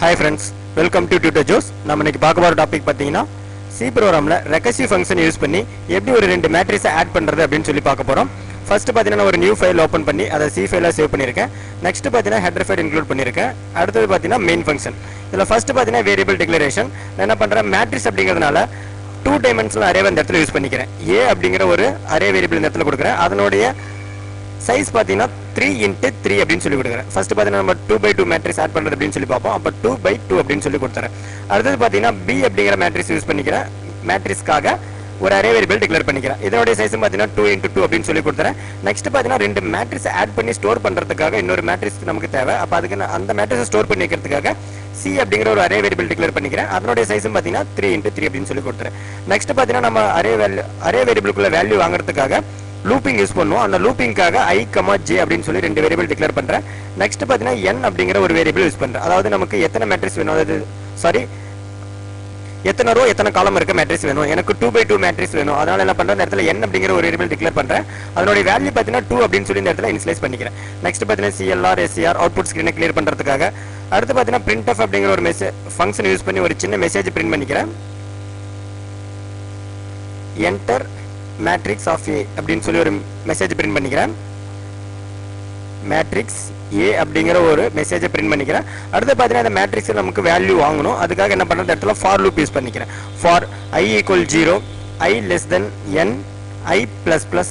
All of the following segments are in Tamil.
Hi friends, welcome to Tutor Joes. நம்ம இன்னைக்கு பார்க்க போற டாபிக் பாத்தீங்கன்னா C ப்ரோகிராம்ல ரெகர்சிவ் ஃபங்க்ஷன் யூஸ் பண்ணி எப்படி ஒரு ரெண்டு மேட்ரிக்ஸை ஆட் பண்றது அப்படினு சொல்லி பார்க்க போறோம். ஃபர்ஸ்ட் பாத்தீங்கன்னா ஒரு நியூ ஃபைல் ஓபன் பண்ணி அதை C ஃபைலா சேவ் பண்ணிருக்கேன். நெக்ஸ்ட் பாத்தீங்கன்னா ஹெடர் ஃபைல் இன்க்ளூட் பண்ணிருக்கேன். அடுத்து பாத்தீங்கன்னா மெயின் ஃபங்க்ஷன். இதுல ஃபர்ஸ்ட் பாத்தீங்கன்னா வேரியபிள் டிக்ளரேஷன். நான் என்ன பண்றேன் மேட்ரிக்ஸ் அப்படிங்கிறதுனால 2 டைமென்ஷனல் அரே இந்த இடத்துல யூஸ் பண்ணிக்கிறேன். A அப்படிங்கிற ஒரு அரே வேரியபிள் இந்த இடத்துல கொடுக்கிறேன். அதனுடைய சைஸ் பாத்தீங்கன்னா 3 into 3 அப்படினு சொல்லி கொடுக்கிறேன். ஃபர்ஸ்ட் பாத்தீங்கன்னா நம்ம 2x2 மேட்ரிக்ஸ் ஆட் பண்றது அப்படினு சொல்லி பாப்போம். அப்ப 2x2 அப்படினு சொல்லி கொடுத்தறேன். அடுத்து பாத்தீங்கன்னா B அப்படிங்கிற மேட்ரிக்ஸ் யூஸ் பண்ணிக்கிறேன். மேட்ரிக்ஸ்க்காக ஒரு அரே வேரியபிள் டிக்ளேர் பண்ணிக்கிறேன். இதோட சைஸ் பாத்தீங்கன்னா 2 into 2 அப்படினு சொல்லி கொடுத்தறேன். நெக்ஸ்ட் பாத்தீங்கன்னா ரெண்டு மேட்ரிக்ஸ் ஆட் பண்ணி ஸ்டோர் பண்றதுக்காக இன்னொரு மேட்ரிக்ஸ் நமக்கு தேவை. அப்ப அதுக்கு அந்த மேட்ரிக்ஸை ஸ்டோர் பண்ணி வைக்கிறதுக்காக C அப்படிங்கிற ஒரு அரே வேரியபிள் டிக்ளேர் பண்ணிக்கிறேன். அதோட சைஸ் பாத்தீங்கன்னா 3 into 3 அப்படினு சொல்லி கொடுத்தறேன். நெக்ஸ்ட் பாத்தீங்கன்னா நம்ம அரே வேரியபிளுக்குள்ள வேல்யூ வாங்குறதுக்காக லூப்பிங் யூஸ் பண்ணுவோம். அந்த லூப்பிங்காக I, J அப்படினு சொல்லி ரெண்டு வேரியபிள் டிக்ளேர் பண்றேன். நெக்ஸ்ட் பாத்தீங்கன்னா n அப்படிங்கிற ஒரு வேரியபிள் யூஸ் பண்றேன். அதாவது நமக்கு எத்தனை மேட்ரிக்ஸ் வேணும், அதாவது எத்தனை ரோ எத்தனை காலம் இருக்க மேட்ரிக்ஸ் வேணும், எனக்கு 2x2 மேட்ரிக்ஸ் வேணும். அதனால என்ன பண்றேன், இந்த இடத்துல n அப்படிங்கிற ஒரு வேரியபிள் டிக்ளேர் பண்றேன். அதோட வேல்யூ பாத்தீங்கன்னா 2 அப்படினு சொல்லி இந்த இடத்துல இனிஷியலைஸ் பண்ணிக்கிறேன். நெக்ஸ்ட் பாத்தீங்கன்னா CLR SCR அவுட்புட் ஸ்கிரீனை கிளியர் பண்றதுக்காக அடுத்து பாத்தீங்கன்னா printf அப்படிங்கிற ஒரு ஃபங்க்ஷன் யூஸ் பண்ணி ஒரு சின்ன மெசேஜ் பிரிண்ட் பண்ணிக்கிறேன். enter matrix of A அப்படினு சொல்லி ஒரு மெசேஜ் பிரிண்ட் பண்ணிக்கிறேன். மேட்ரிக்ஸ் A அப்படிங்கிற ஒரு மெசேஜை பிரிண்ட் பண்ணிக்கிறேன். அடுத்து பாத்தீங்கன்னா இந்த மேட்ரிக்ஸ் நமக்கு வேல்யூ வாங்கணும். அதுக்காக என்ன பண்றது, இடத்துல ஃபார் லூப் யூஸ் பண்ணிக்கிறேன். For I = 0 I less than n I++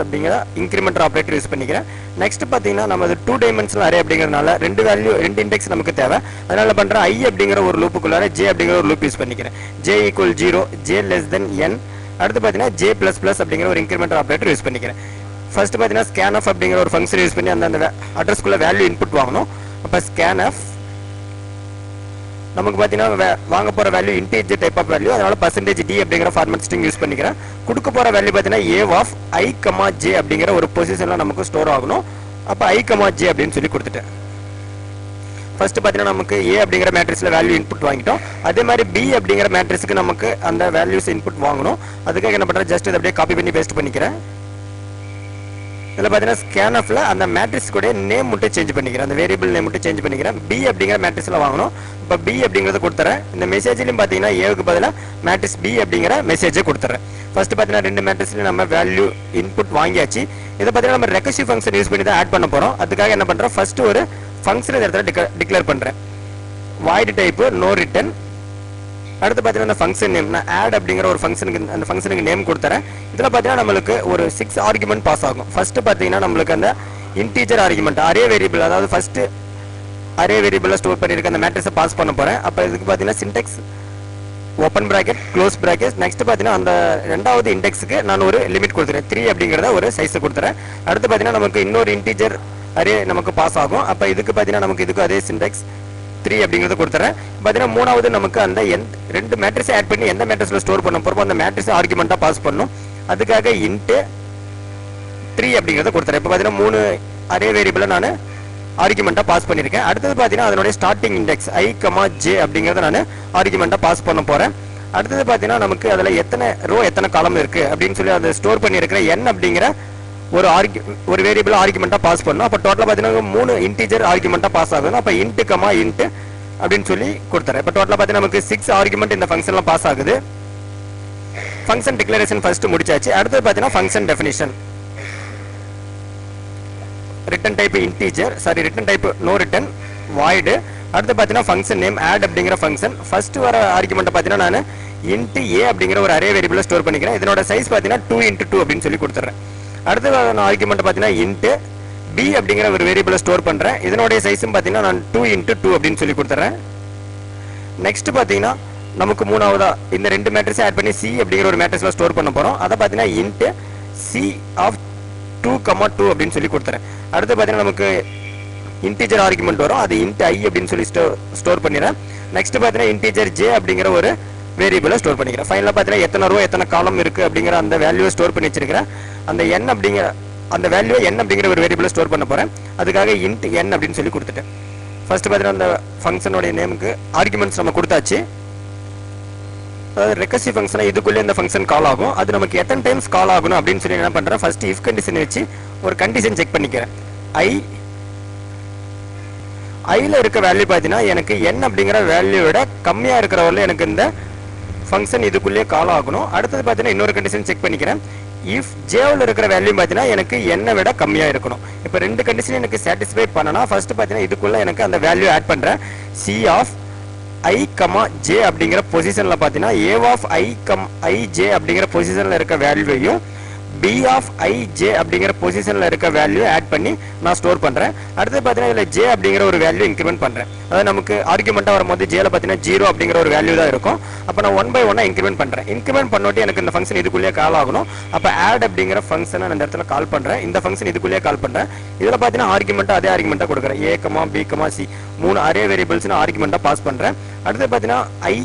அப்படிங்கிற இன்கிரிமெண்டல் ஆபரேட்டர் யூஸ் பண்ணிக்கிறேன். நெக்ஸ்ட் பாத்தீங்கன்னா நம்ம 2 டைமென்ஷனல் அரே அப்படிங்கிறதுனால ரெண்டு இண்டெக்ஸ் நமக்கு தேவை. அதனால பண்றேன் I அப்படிங்கிற ஒரு லூப்புக்குள்ளார J அப்படிங்கிற ஒரு லூப் யூஸ் பண்ணிக்கிறேன். J = 0 J less than n. அடுத்து பாத்தீங்கன்னா J++ அப்படிங்கிற ஒரு இன்கிரிமெண்டல் ஆபரேட்டர் யூஸ் பண்ணிக்கிறேன். ஃபர்ஸ்ட் பாத்தீங்கன்னா scanf அப்படிங்கிற ஒரு ஃபங்க்ஷன் யூஸ் பண்ணி அந்த அட்ரஸ்க்குள்ள வேல்யூ இன்புட் வாங்கணும். அப்ப scanf நமக்கு பாத்தீங்கன்னா வாங்க போற value integer type of value, அதனால %d அப்படிங்கிற ஃபார்மேட் ஸ்ட்ரிங் யூஸ் பண்ணிக்கிறேன். கொடுக்க போற வேல்யூ பாத்தீங்கன்னா a of I, J அப்படிங்கிற ஒரு பொசிஷன்ல நமக்கு ஸ்டோர் ஆகணும். அப்ப I, J அப்படின்னு சொல்லி கொடுத்துட்டேன். ஃபர்ஸ்ட் பாத்தீங்கன்னா நமக்கு A அப்படிங்கிற மேட்ரிக்ஸ்ல வேல்யூ இன்புட் வாங்கிட்டோம். அதே மாதிரி B அப்படிங்கிற மேட்ரிக்ஸ்க்கு நமக்கு அந்த வேல்யூஸ் இன்புட் வாங்கணும். அதுக்காக என்ன பண்றேன், ஜஸ்ட் இதை அப்படியே காப்பி பண்ணி பேஸ்ட் பண்ணிக்கிறேன். இதுல பாத்தீங்கன்னா scanfல அந்த மேட்ரிக்ஸ் கூட நேம் மட்டும் சேஞ்ச் பண்ணிக்கிறேன். அந்த வேரியபிள் நேம் மட்டும் சேஞ்ச் பண்ணிக்கிறேன். B அப்படிங்கிற மேட்ரிக்ஸ்ல வாங்கணும். இப்ப B அப்படிங்கறத கொடுத்துறேன். இந்த மெசேஜ்லயும் பாத்தீங்கன்னா A க்கு பதிலா மேட்ரிக்ஸ் B அப்படிங்கிற மெசேஜை கொடுத்துறேன். ஃபர்ஸ்ட் பாத்தீங்கன்னா ரெண்டு மேட்ரிக்ஸ்லயும் நம்ம வேல்யூ இன்புட் வாங்கியாச்சு. இத பாத்தீங்கன்னா நம்ம ரெகர்சிவ் ஃபங்க்ஷன் யூஸ் பண்ணி தான் ஆட் பண்ண போறோம். அதுக்காக என்ன பண்றோம், ஃபர்ஸ்ட் ஒரு ஃபங்க்ஷன் இந்த இடத்துல டிக்ளேர் பண்றேன். void type no return. அடுத்து பாத்தீங்கன்னா அந்த ஃபங்க்ஷன் நேம் நான் add அப்படிங்கிற ஒரு ஃபங்க்ஷனுக்கு நேம் கொடுத்தறேன். இதுல பாத்தீங்கன்னா நமக்கு ஒரு 6 ஆர்குமென்ட் பாஸ் ஆகும். ஃபர்ஸ்ட் பாத்தீங்கன்னா நமக்கு அந்த இன்டிஜர் ஆர்குமென்ட் அரே வேரியபிள், அதாவது ஃபர்ஸ்ட் அரே வேரியபிள்ல ஸ்டோர் பண்ணிருக்க அந்த மேட்ரிக்ஸை பாஸ் பண்ண போறேன். அப்ப இதுக்கு பாத்தீங்கன்னா syntax open bracket close bracket. Next பாத்தீங்கன்னா அந்த இரண்டாவது இண்டெக்ஸ்க்கு நான் ஒரு லிமிட் கொடுத்துறேன். 3 அப்படிங்கறத ஒரு சைஸ் கொடுத்துறேன். அடுத்து பாத்தீங்கன்னா நமக்கு இன்னொரு இன்டிஜர் அரே நமக்கு பாஸ் ஆகும். அப்ப இதுக்கு பாத்தீங்கன்னா நமக்கு இதுக்கு அதே சின்டாக்ஸ் 3 அப்படிங்கறத கொடுத்துறேன். பாத்தீங்கன்னா மூணாவது நமக்கு அந்த ரெண்டு மேட்ரிக்ஸ் ஆட் பண்ணி எந்த மேட்ரிக்ஸ்ல ஸ்டோர் பண்ண போறோமோ அந்த மேட்ரிக்ஸ் ஆர்குமெண்டா பாஸ் பண்ணனும். அதுக்காக int 3 அப்படிங்கறத கொடுத்துறேன். இப்ப பாத்தீங்கன்னா மூணு அரே வேரியபிளை நான் ஆர்குமெண்டா பாஸ் பண்ணிருக்கேன். அடுத்து பாத்தீங்கன்னா அதனுடைய ஸ்டார்டிங் இண்டெக்ஸ் I, J அப்படிங்கறத நான் ஆர்குமெண்டா பாஸ் பண்ண போறேன். அடுத்து பாத்தீங்கன்னா நமக்கு அதுல எத்தனை ரோ எத்தனை காலம் இருக்கு அப்படின்னு சொல்லி அதை ஸ்டோர் பண்ணி இருக்கிற n அப்படிங்கிற ஒரு வேரியபிள் ஆர்குமெண்டா பாஸ் பண்ணனும். அப்ப டோட்டலா பாத்தீங்கன்னா 3 இன்டிஜர் ஆர்குமெண்டா பாஸ் ஆகுது. அப்ப int, int அப்படினு சொல்லி கொடுத்துறேன். இப்ப டோட்டலா பாத்தீங்கன்னா நமக்கு 6 ஆர்குமென்ட் இந்த ஃபங்க்ஷன்ல பாஸ் ஆகுது. ஃபங்க்ஷன் டிக்ளரேஷன் ஃபர்ஸ்ட் முடிச்சாச்சு. அடுத்து பாத்தீங்கன்னா function definition. Return type integer, return type no return, void. அடுத்து பாத்தீங்கன்னா ஃபங்க்ஷன் நேம் add அப்படிங்கிற ஃபங்க்ஷன். ஃபர்ஸ்ட் வர ஆர்குமென்ட் பாத்தீங்கன்னா நான் int a அப்படிங்கிற ஒரு அரே வேரியபிளை ஸ்டோர் பண்ணிக்கிறேன். இதனோட சைஸ் பாத்தீங்கன்னா 2 into 2 அப்படினு சொல்லி கொடுத்துறேன். அடுத்து ஆர்குமென்ட் பாத்தீங்கன்னா int b அப்படிங்கிற ஒரு வேரியபிளை ஸ்டோர் பண்றேன். இதனோட சைஸும் பாத்தீங்கன்னா நான் 2 into 2 அப்படினு சொல்லி கொடுத்துறேன். நெக்ஸ்ட் பாத்தீங்கன்னா நமக்கு மூணாவதா இந்த ரெண்டு மேட்ரிக்ஸ் ஆட் பண்ணி C அப்படிங்கிற ஒரு மேட்ரிக்ஸ்ல ஸ்டோர் பண்ண போறோம். அத பாத்தீங்கன்னா int C of 2, 2 அப்படினு சொல்லி கொடுத்துறேன். அடுத்து பாத்தீங்கன்னா நமக்கு இன்டிஜர் ஆர்குமென்ட் வரும். அது int I அப்படினு சொல்லி ஸ்டோர் பண்ணிறேன். நெக்ஸ்ட் பாத்தீங்கன்னா இன்டிஜர் J அப்படிங்கிற ஒரு வேரியபிளை ஸ்டோர் பண்ணிக்கிறேன். ஃபைனலா பாத்தீங்கன்னா எத்தனை ரோ எத்தனை காலம் இருக்கு அப்படிங்கிற அந்த வேல்யூவை ஸ்டோர் பண்ணி வச்சிருக்கேன். அந்த n அப்படிங்கிற அந்த வேல்யூ n அப்படிங்கிற ஒரு வேரியபிளை ஸ்டோர் பண்ண போறேன். அதுக்காக int n அப்படினு சொல்லி கொடுத்துட்டேன். ஃபர்ஸ்ட் பாத்தீங்கன்னா அந்த ஃபங்க்ஷனோட நேமுக்கு ஆர்குமென்ட்ஸ் நம்ம கொடுத்தாச்சு. அதாவது ரெகர்சிவ் ஃபங்க்ஷன் இதுக்குள்ள இந்த ஃபங்க்ஷன் கால் ஆகும். அது நமக்கு எத்தனை டைம்ஸ் கால் ஆகணும் அப்படின்னு சொல்லி என்ன பண்றேன், ஃபர்ஸ்ட் if கண்டிஷன் வச்சு ஒரு கண்டிஷன் செக் பண்ணிக்கிறேன். ஐல இருக்க வேல்யூ பார்த்தீங்கன்னா எனக்கு n அப்படிங்கிற வேல்யூ விட கம்மியா இருக்கிறவரையில எனக்கு இந்த ஃபங்க்ஷன் இதுக்குள்ளே கால் ஆகணும். அடுத்தது பார்த்தீங்கன்னா இன்னொரு கண்டிஷன் செக் பண்ணிக்கிறேன். இஃப் ஜேவில் இருக்கிற வேல்யூ பார்த்தீங்கன்னா எனக்கு n விட கம்மியா இருக்கணும். இப்போ ரெண்டு கண்டிஷன் எனக்கு சாட்டிஸ்ஃபை பண்ணனா ஃபர்ஸ்ட் பார்த்தீங்கன்னா இதுக்குள்ள எனக்கு அந்த வேல்யூ ஆட் பண்றேன். c ஆஃப் i, j அப்படிங்கிற பொசிஷன்ல பார்த்தீங்கன்னா a ஆஃப் i, j அப்படிங்கிற பொசிஷன்ல இருக்க வேல்யூவையும் b ஆஃப் i, j அப்படிங்கிற பொசிஷன்ல இருக்க வேல்யூ ஆட் பண்ணி நான் ஸ்டோர் பண்றேன். அடுத்து பார்த்தீங்கன்னா இதுல j அப்படிங்கிற ஒரு வேல்யூ இன்க்ரிமெண்ட் பண்றேன். அதாவது நமக்கு ஆர்குமெண்டா வரும்போது j ல பார்த்தீங்கன்னா 0 அப்படிங்கிற ஒரு வேல்யூ தான் இருக்கும். அப்ப நான் 1 by 1 இன்க்ரிமெண்ட் பண்றேன். இன்க்ரிமெண்ட் பண்ணோட்டி எனக்கு இந்த ஃபங்க்ஷன் இதுக்குள்ளே கால் ஆகணும். அப்ப ஆட் அப்படிங்கிற ஃபங்க்ஷனை நான் இந்த இடத்துல கால் பண்றேன். இந்த ஃபங்க்ஷன் இதுக்குள்ளே கால் பண்றேன். இதுல பார்த்தீங்கன்னா ஆர்குமெண்டா அதே ஆர்குமெண்டா கொடுக்குறேன். a, b, c மூணு அரே வேரியபிள்ஸ் நான் ஆர்குமெண்டா பாஸ் பண்றேன். அடுத்து பார்த்தீங்கன்னா i,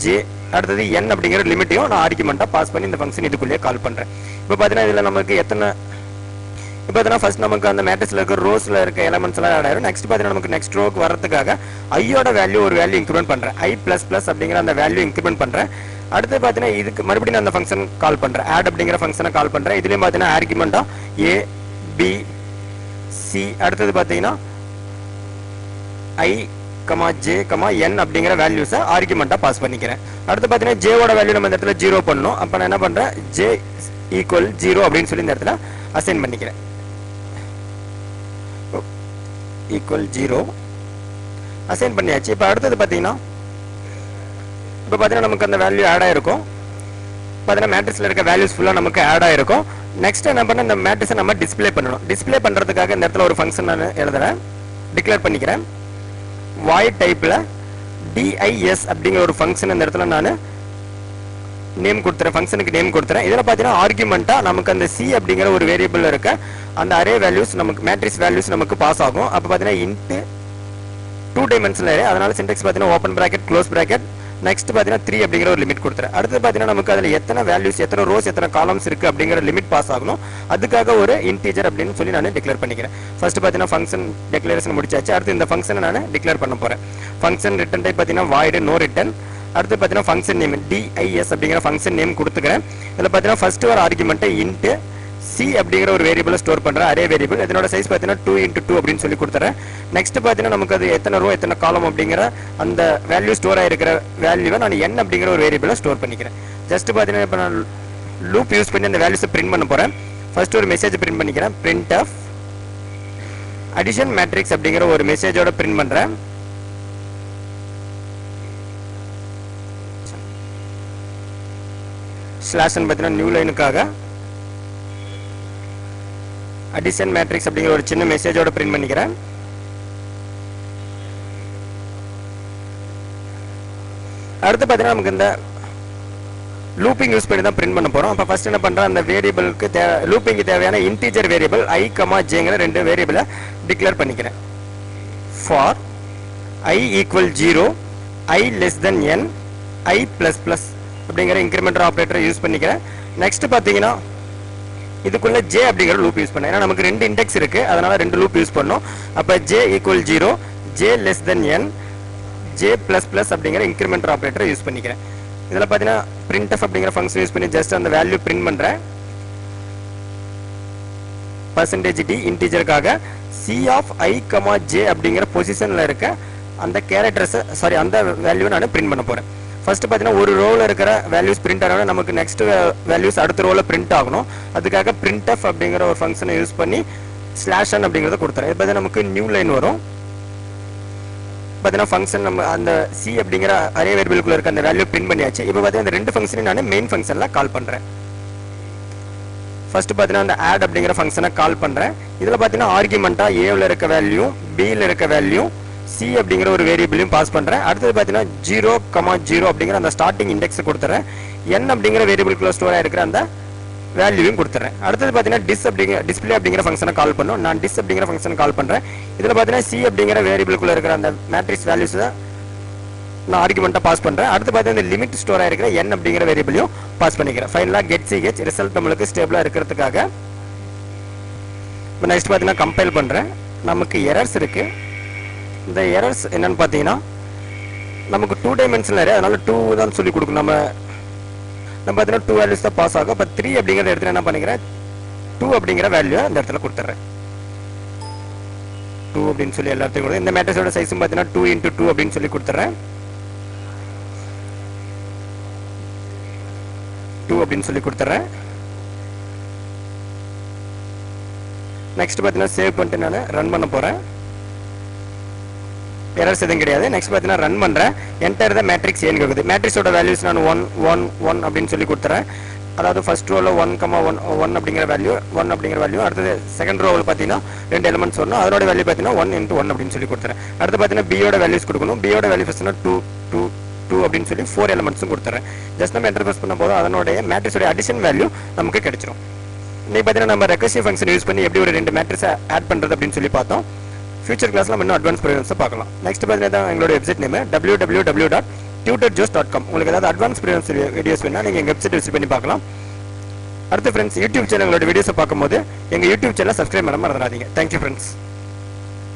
j அடுத்தது n அப்படிங்கிற லிமிட்டையும் நான் ஆர்குமெண்டா பாஸ் பண்ணி இந்த ஃபங்க்ஷன் இதுக்குள்ளே கால் பண்றேன். இப்போ பார்த்தீங்கன்னா இதுல நமக்கு எத்தனை இப்போ பார்த்தீங்கன்னா ஃபர்ஸ்ட் நமக்கு அந்த மேட்ரிக்ஸ்ல இருக்க ரோஸ்ல இருக்க எலிமெண்ட்ஸ் எல்லாம் ஆட் ஆயிரும். நெக்ஸ்ட் பார்த்தீங்கன்னா நமக்கு நெக்ஸ்ட் ரோக்கு வரதுக்காக ஐயோட வேல்யூ ஒரு வேல்யூ இன்க்ரிமெண்ட் பண்றேன். i++ அப்படிங்கிற அந்த வேல்யூ இன்க்ரிமெண்ட் பண்றேன். அடுத்து பார்த்தீங்கன்னா இதுக்கு மறுபடியும் அந்த ஃபங்க்ஷன் கால் பண்றேன். ஆட் அப்படிங்கிற ஃபங்க்ஷனை கால் பண்றேன். இதுலயும் பார்த்தீங்கன்னா ஆர்குமெண்டா a, b, c அடுத்தது பார்த்தீங்கன்னா i, j, n அப்படிங்கிற வேல்யூஸை ஆர்குமெண்டா பாஸ் பண்ணிக்கிறேன். அடுத்து பார்த்தீங்கன்னா j ஓட வேல்யூ நம்ம இந்த இடத்துல 0 பண்ணணும். அப்ப நான் என்ன பண்றேன், j = 0 அப்படின்னு சொல்லி இந்த இடத்துல அசைன் பண்ணிக்கிறேன். =0 அசைன் பண்ணியாச்சு. இப்போ அடுத்தது பார்த்தீங்கன்னா நமக்கு அந்த வேல்யூ ஆட் ஆயிருக்கும். பார்த்தீங்கன்னா மேட்ரிக்ஸ்ல இருக்க வேல்யூஸ் ஃபுல்லா நமக்கு ஆட் ஆயிருக்கும். நெக்ஸ்ட் என்ன பண்ண, இந்த மேட்ரிக்ஸை நம்ம டிஸ்ப்ளே பண்ணணும். டிஸ்ப்ளே பண்றதுக்காக இந்த இடத்துல ஒரு ஃபங்க்ஷன் நான் எழுதுறேன், டிக்ளேர் பண்ணிக்கிறேன். void டைப்ல dis அப்படிங்கிற ஒரு ஃபங்க்ஷன் இந்த இடத்துல நான் நேம் கொடுத்துறேன், ஃபங்க்ஷனுக்கு நேம் கொடுத்துறேன். இதில் பார்த்தீங்கன்னா ஆர்குமெண்டா நமக்கு அந்த c அப்படிங்கிற ஒரு வேரியபிள் இருக்க அந்த அரே வேல்யூஸ் நமக்கு மேட்ரிக்ஸ் வேல்யூஸ் நமக்கு பாஸ் ஆகும். அப்போ பார்த்தீங்கன்னா இன்ட்டு 2 டைமென்ஷனல் அரே, அதனால சின்டெக்ஸ் பார்த்தீங்கன்னா open bracket close bracket next பார்த்தீங்கன்னா 3 அப்படிங்கிற ஒரு லிமிட் கொடுத்துறேன். அடுத்து பார்த்தீங்கன்னா நமக்கு அதில் எத்தனை வேல்யூஸ், எத்தனை ரோஸ், எத்தனை காலம்ஸ் இருக்கு அப்படிங்கிற லிமிட் பாஸ் ஆகணும். அதுக்காக ஒரு இன்டீஜர் அப்படின்னு சொல்லி நான் டிக்ளேர் பண்ணிக்கிறேன். ஃபர்ஸ்ட் பார்த்தீங்கன்னா ஃபங்க்ஷன் டிக்ளரேஷன் முடிச்சாச்சு. அடுத்து இந்த ஃபங்க்ஷனை நான் டிக்ளேர் பண்ண போறேன். ஃபங்க்ஷன் ரிட்டர்ன் டைப் பார்த்தீங்கன்னா void no return. அடுத்து பார்த்தீங்கன்னா ஃபங்க்ஷன் நேம் dis அப்படிங்கிற ஃபங்க்ஷன் நேம் கொடுத்துக்கிறேன். இதில் பார்த்தீங்கன்னா ஃபர்ஸ்ட் ஒரு ஆர்குமெண்ட்டை இன்ட்டு c அப்படிங்கிற ஒரு வேரியபிளை ஸ்டோர் பண்றேன், அரே வேரியபிள். இதனோட சைஸ் பார்த்தீங்கன்னா 2 × 2 அப்படின்னு சொல்லி கொடுத்துறேன். நெக்ஸ்ட் பார்த்தீங்கன்னா நமக்கு அது எத்தனை ரோ எத்தனை காலம் அப்படிங்கிற அந்த வேல்யூ ஸ்டோர் ஆயிருக்கிற வேல்யூவை நான் n அப்படிங்கிற ஒரு வேரியபிளை ஸ்டோர் பண்ணிக்கிறேன். ஜஸ்ட் பார்த்தீங்கன்னா இப்போ நான் லூப் யூஸ் பண்ணி அந்த வேல்யூஸை பிரிண்ட் பண்ண போறேன். ஃபர்ஸ்ட் ஒரு மெசேஜ் பிரிண்ட் பண்ணிக்கிறேன், printf addition matrix அப்படிங்கிற ஒரு மெசேஜோட பிரிண்ட் பண்றேன். ஸ்லாஷ் பார்த்தீங்கன்னா நியூ லைனுக்காக அடிஷன் மேட்ரிக்ஸ் அப்படிங்கிற ஒரு சின்ன மெசேஜோட பிரிண்ட் பண்ணிக்கிறேன். அடுத்து பார்த்தீங்கன்னா நமக்கு இந்த லூப்பிங் யூஸ் பண்ணி தான் பிரிண்ட் பண்ண போறோம். அப்போ ஃபர்ஸ்ட் என்ன பண்றேன், அந்த வேரியபிளுக்கு லூப்பிங்க்கு தேவையான இன்டீஜர் வேரியபிள் i, jங்கிற ரெண்டு வேரியபிளை டிக்ளேர் பண்ணிக்கிறேன். For i = 0, i n, i++ அப்படிங்கிற இன்கிரிமெண்டல் ஆபரேட்டரை யூஸ் பண்ணிக்கிறேன். நெக்ஸ்ட் பார்த்தீங்கன்னா இதுக்குள்ள j அப்படிங்கிற லூப் யூஸ் பண்ணேன். ஏன்னா நமக்கு ரெண்டு இண்டெக்ஸ் இருக்கு, அதனால ரெண்டு லூப் யூஸ் பண்ணோம். அப்ப j = 0, j n, j++ அப்படிங்கிற இன்கிரிமெண்டல் ஆபரேட்டரை யூஸ் பண்ணிக்கிறேன். இதுல பாத்தீங்கன்னா printf அப்படிங்கிற ஃபங்க்ஷன் யூஸ் பண்ணி ஜஸ்ட் அந்த வேல்யூ பிரிண்ட் பண்றேன். %d இன்டிஜருக்காக c ஆஃப் i, j அப்படிங்கிற பொசிஷன்ல இருக்க அந்த கேரக்டர்ஸ் அந்த வேல்யூவை நான் பிரிண்ட் பண்ண போறேன். ஃபர்ஸ்ட் பார்த்தீங்கன்னா ஒரு ரோவில் இருக்கிற வேல்யூஸ் பிரிண்ட் ஆகணும், நமக்கு நெக்ஸ்ட் வேல்யூஸ் அடுத்த ரோவில் பிரிண்ட் ஆகணும். அதுக்காக printf அப்படிங்கிற ஒரு ஃபங்க்ஷனை யூஸ் பண்ணி /n அப்படிங்கிறத கொடுத்துறேன். இப்போ நமக்கு நியூ லைன் வரும். பார்த்தீங்கன்னா ஃபங்க்ஷன் நம்ம அந்த c அப்படிங்கிற அரே வேரியபிள்குள்ள இருக்க அந்த வேல்யூ பிரிண்ட் பண்ணியாச்சு. இப்போ பார்த்தீங்கன்னா இந்த ரெண்டு ஃபங்க்ஷனையும் நான் மெயின் ஃபங்க்ஷனில் கால் பண்ணுறேன். ஃபர்ஸ்ட் பார்த்தீங்கன்னா அந்த ஆட் அப்படிங்கிற ஃபங்க்ஷனை கால் பண்ணுறேன். இதில் பார்த்தீங்கன்னா ஆர்குமெண்ட்டாக ஏவில் இருக்க வேல்யூ, பியில் இருக்க வேல்யூ, c அப்படிங்கிற ஒரு வேரியபிளையும் பாஸ் பண்றேன். அடுத்து பார்த்தீங்கன்னா 0, 0 அப்படிங்கிற அந்த ஸ்டார்டிங் இண்டெக்ஸ் கொடுத்துறேன். n அப்படிங்கிற வேரியபிள்குள்ள ஸ்டோர் ஆயிருக்கிற அந்த வேல்யூவையும் கொடுத்துறேன். அடுத்தது பார்த்தீங்கன்னா டிஸ்பிளே அப்படிங்கிற ஃபங்க்ஷனை கால் பண்ணும். நான் dis அப்படிங்கிற ஃபங்க்ஷனை கால் பண்றேன். இதில் பார்த்தீங்கன்னா c அப்படிங்கிற வேரியபிள்குள்ள இருக்கிற அந்த மேட்ரிக்ஸ் வேல்யூஸை நான் ஆர்குமெண்ட்டாக பாஸ் பண்றேன். அடுத்து பார்த்தீங்கன்னா இந்த லிமிட் ஸ்டோர் ஆயிருக்கிற n அப்படிங்கிற வேரியபிளையும் பாஸ் பண்ணிக்கிறேன். ஃபைனலாக get ch ரிசல்ட் நம்மளுக்கு ஸ்டேபிளா இருக்கிறதுக்காக. இப்போ நெக்ஸ்ட் பார்த்தீங்கன்னா கம்பைல் பண்றேன். நமக்கு எரர்ஸ் இருக்கு. இந்த எரர்ஸ் என்னன்னு பார்த்தீங்கன்னா நமக்கு 2 டைமென்ஷனல் அரே, அதனால 2 தான் சொல்லி கொடுக்கணும். நம்ம பார்த்தீங்கன்னா 2 வேல்யூஸ் தான் பாஸ் ஆகும். அப்போ 3 அப்படிங்கிற இடத்துல என்ன பண்ணிக்கிறேன், 2 அப்படிங்கிற வேல்யூ அந்த இடத்துல கொடுத்துட்றேன். 2 அப்படின்னு சொல்லி எல்லாத்தையும் கொடுத்து இந்த மேட்ரிக்ஸோட சைஸும் பார்த்தீங்கன்னா 2 into 2 அப்படின்னு சொல்லி கொடுத்துறேன் 2 அப்படின்னு சொல்லி கொடுத்துறேன் நெக்ஸ்ட் பார்த்தீங்கன்னா சேவ் பண்ணிட்டு நான் ரன் பண்ண போகிறேன் எரர்ஸ் எதுவும் கிடையாது நெக்ஸ்ட் பார்த்தீங்கன்னா ரன் பண்ணுறேன் என்டர் த மேட்ரிக்ஸ் ஏன்னு கேட்குது மேட்ரிக்ஸோட வேல்யூஸ் நான் 1 1 1 அப்படின்னு சொல்லி கொடுத்துறேன் அதாவது ஃபர்ஸ்ட் ரோவில் 1,1 அப்படிங்கிற வேல்யூ 1 அப்படிங்கிற வேல்யூ அடுத்தது செகண்ட் ரோவில் பார்த்தீங்கன்னா 2 எலிமெண்ட்ஸ் வரணும் அதோட வேல்யூ பார்த்தீங்கன்னா 1 into 1 அப்படின்னு சொல்லி கொடுத்துறேன் அடுத்து பார்த்தீங்கன்னா பியோட வேல்யூஸ் கொடுக்கணும் பியோட வேல்யூ ஃபர்ஸ்ட்னா 2 அப்படின்னு சொல்லி 4 எலிமெண்ட்ஸும் கொடுத்துறேன் ஜஸ்ட் நம்ம என்டர் ப்ரெஸ் பண்ணும் போது அதனுடைய மேட்ரிக்ஸோட அடிஷன் வேல்யூ நமக்கு கிடைச்சிரும் இன்னைக்கு பார்த்தீங்கன்னா நம்ம ரெகர்சிவ் ஃபங்க்ஷன் யூஸ் பண்ணி எப்படி ஒரு 2 மேட்ரிக்ஸை ஆட் பண்ணுறது அப்படின்னு சொல்லி பார்த்தோம் ஃபியூச்சர் கிளாஸ்ல நம்ம இன்னும் அட்வான்ஸ் ப்ரோக்ராம்ஸை பார்க்கலாம் நெக்ஸ்ட் பார்த்தீங்கன்னா எங்களோட வெப்சைட் நேம் www.tutorjobs.com உங்களுக்கு ஏதாவது அட்வான்ஸ் ப்ரோக்ராம்ஸ் வீடியோஸ் வேணா நீங்கள் எங்கள் வெப்சைட் விசிட் பண்ணி பார்க்கலாம் அடுத்து ஃப்ரெண்ட்ஸ் யூடியூப் சேனல் எங்களோட வீடியோஸை பார்க்கும்போது எங்கள் யூடியூப் சேனலை சப்ஸ்கிரைப் பண்ண மறந்துடாதீங்க தேங்க்யூ ஃப்ரெண்ட்ஸ்